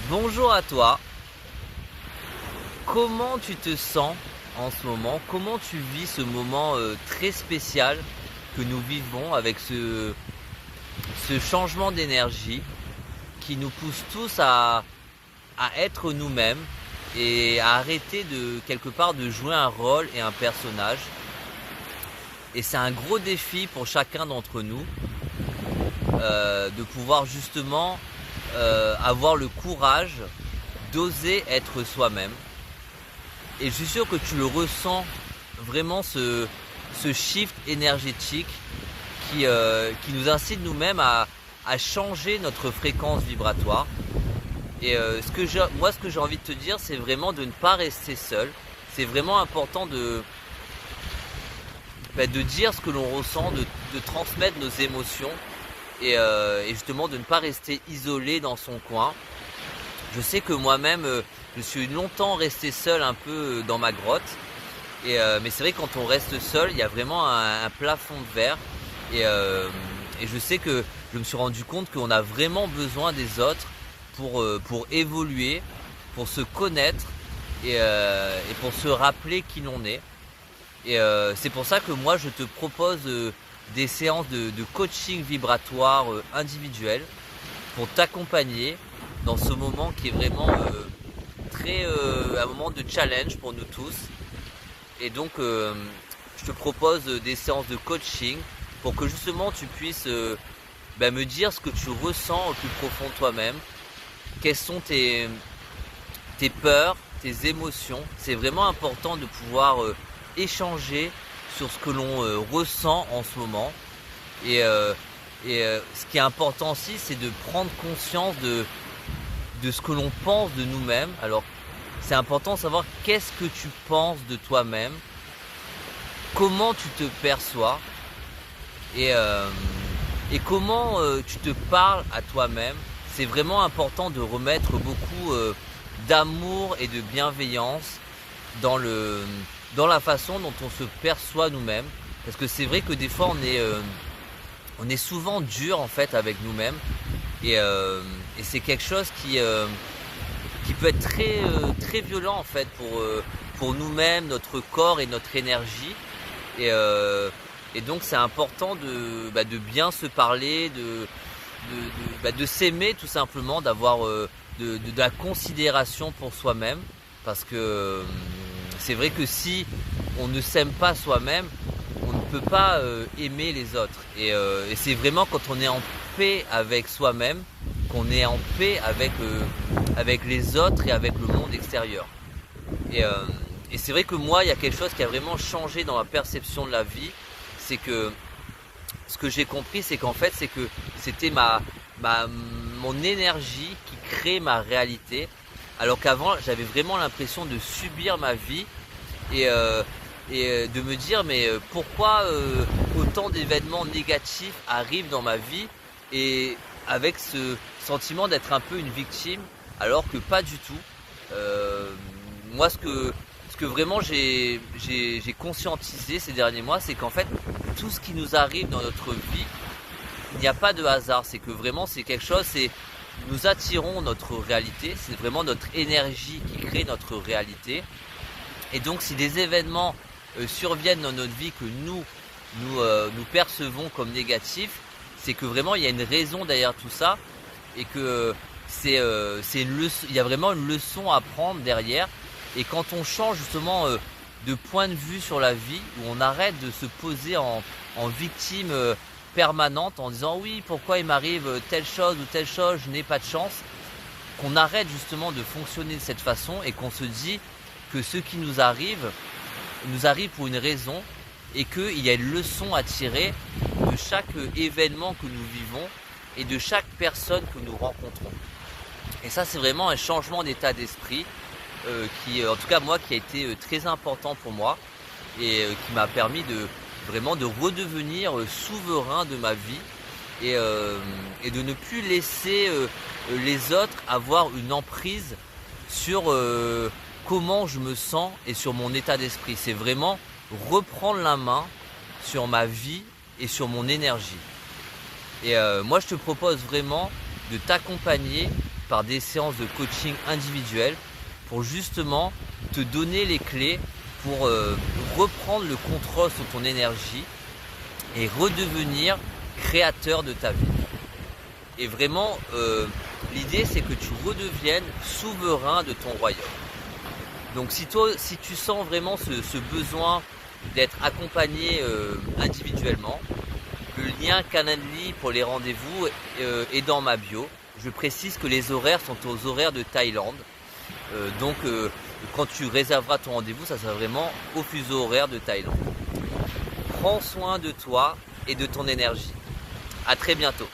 Bonjour à toi, comment tu te sens en ce moment? Comment tu vis ce moment très spécial que nous vivons avec ce changement d'énergie qui nous pousse tous à être nous-mêmes et à arrêter de quelque part de jouer un rôle et un personnage. Et c'est un gros défi pour chacun d'entre nous de pouvoir justement avoir le courage d'oser être soi-même. Et je suis sûr que tu le ressens vraiment ce shift énergétique qui nous incite nous-mêmes à changer notre fréquence vibratoire. Et ce que j'ai envie de te dire, c'est vraiment de ne pas rester seul. C'est vraiment important de dire ce que l'on ressent, de transmettre nos émotions et justement de ne pas rester isolé dans son coin. Je sais que moi-même, je suis longtemps resté seul un peu dans ma grotte. Mais c'est vrai que quand on reste seul, il y a vraiment un plafond de verre. Et je sais que je me suis rendu compte qu'on a vraiment besoin des autres pour évoluer, pour se connaître et pour se rappeler qui l'on est. Et c'est pour ça que moi je te propose des séances de coaching vibratoire individuel pour t'accompagner dans ce moment qui est vraiment un moment de challenge pour nous tous. Et donc je te propose des séances de coaching pour que justement tu puisses me dire ce que tu ressens au plus profond de toi-même, quelles sont tes peurs, tes émotions. C'est vraiment important de pouvoir échanger sur ce que l'on ressent en ce moment. Et ce qui est important aussi, c'est de prendre conscience de ce que l'on pense de nous-mêmes. Alors, c'est important de savoir qu'est-ce que tu penses de toi-même, comment tu te perçois et comment tu te parles à toi-même. C'est vraiment important de remettre beaucoup d'amour et de bienveillance dans la façon dont on se perçoit nous-mêmes. Parce que c'est vrai que des fois on est souvent dur en fait avec nous-mêmes et c'est quelque chose qui peut être très violent en fait pour nous-mêmes, notre corps et notre énergie. Et donc c'est important de bien se parler, de s'aimer tout simplement, d'avoir de la considération pour soi-même. Parce que c'est vrai que si on ne s'aime pas soi-même, on ne peut pas aimer les autres. Et c'est vraiment quand on est en paix avec soi-même qu'on est en paix avec les autres et avec le monde extérieur. Et c'est vrai que moi, il y a quelque chose qui a vraiment changé dans ma perception de la vie. C'est que ce que j'ai compris, c'est qu'en fait, c'est que c'était mon énergie qui crée ma réalité. Alors qu'avant, j'avais vraiment l'impression de subir ma vie et de me dire mais pourquoi autant d'événements négatifs arrivent dans ma vie, et avec ce sentiment d'être un peu une victime, alors que pas du tout. Moi, ce que vraiment j'ai conscientisé ces derniers mois, c'est qu'en fait tout ce qui nous arrive dans notre vie, il n'y a pas de hasard. C'est que vraiment c'est quelque chose, nous attirons notre réalité, c'est vraiment notre énergie qui crée notre réalité. Et donc si des événements surviennent dans notre vie que nous percevons comme négatifs, c'est que vraiment il y a une raison derrière tout ça, et que c'est une leçon, il y a vraiment une leçon à prendre derrière. Et quand on change justement de point de vue sur la vie, où on arrête de se poser en victime permanente en disant oui, pourquoi il m'arrive telle chose ou telle chose, je n'ai pas de chance, qu'on arrête justement de fonctionner de cette façon et qu'on se dit que ce qui nous arrive pour une raison, et qu'il y a une leçon à tirer de chaque événement que nous vivons et de chaque personne que nous rencontrons. Et ça, c'est vraiment un changement d'état d'esprit qui, en tout cas moi, qui a été très important pour moi et qui m'a permis de redevenir souverain de ma vie et de ne plus laisser les autres avoir une emprise sur comment je me sens et sur mon état d'esprit. C'est vraiment reprendre la main sur ma vie et sur mon énergie. Et moi je te propose vraiment de t'accompagner par des séances de coaching individuelles pour justement te donner les clés pour reprendre le contrôle sur ton énergie et redevenir créateur de ta vie. Et vraiment, l'idée c'est que tu redeviennes souverain de ton royaume. Donc si tu sens vraiment ce besoin d'être accompagné individuellement, le lien Calendly pour les rendez-vous est dans ma bio. Je précise que les horaires sont aux horaires de Thaïlande. Donc quand tu réserveras ton rendez-vous, ça sera vraiment au fuseau horaire de Thaïlande. Prends soin de toi et de ton énergie. À très bientôt.